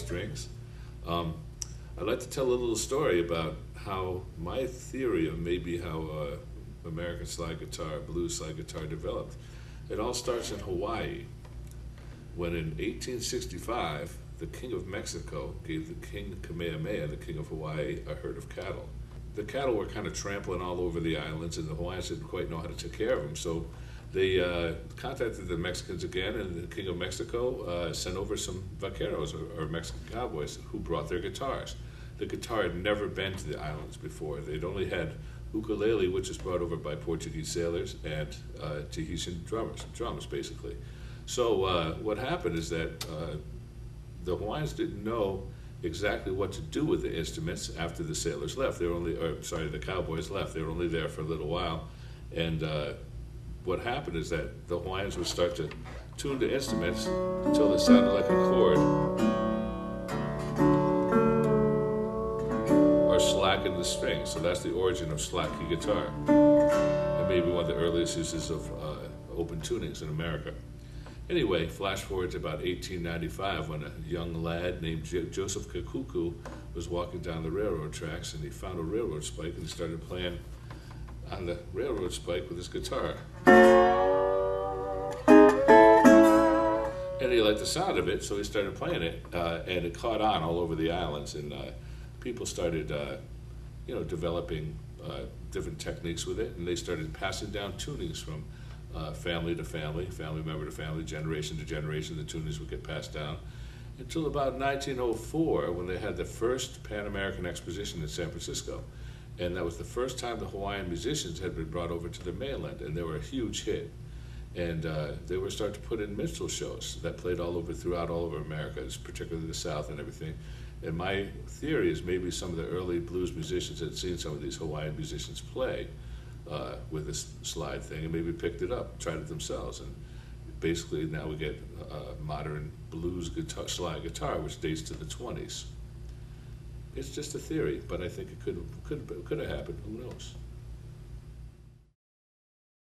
strings. Um, I'd like to tell a little story about how my theory of maybe how American slide guitar, blues slide guitar developed. It all starts in Hawaii, when in 1865, the King of Mexico gave the King Kamehameha, the King of Hawaii, a herd of cattle. The cattle were kind of trampling all over the islands, and the Hawaiians didn't quite know how to take care of them, so they contacted the Mexicans again, and the King of Mexico sent over some vaqueros, or Mexican cowboys, who brought their guitars. The guitar had never been to the islands before. They'd only had ukulele, which was brought over by Portuguese sailors, and Tahitian drums, basically. So what happened is that the Hawaiians didn't know exactly what to do with the instruments after the sailors left. They were only, or sorry, the cowboys left. They were only there for a little while, and what happened is that the Hawaiians would start to tune the instruments until they sounded like a chord, or slacken the strings. So that's the origin of slack key guitar. It may be one of the earliest uses of open tunings in America. Anyway, flash forward to about 1895, when a young lad named Joseph Kakuku was walking down the railroad tracks, and he found a railroad spike, and he started playing on the railroad spike with his guitar. And he liked the sound of it, so he started playing it, and it caught on all over the islands, and people started, developing different techniques with it, and they started passing down tunings from family to family, family member to family, generation to generation. The tunings would get passed down until about 1904, when they had the first Pan American Exposition in San Francisco. And that was the first time the Hawaiian musicians had been brought over to the mainland, and they were a huge hit. And they were starting to put in minstrel shows that played all over America, particularly the South and everything. And my theory is maybe some of the early blues musicians had seen some of these Hawaiian musicians play with this slide thing, and maybe picked it up, tried it themselves, and basically now we get modern blues guitar, slide guitar, which dates to the 20s. It's just a theory, but I think it could have happened. Who knows?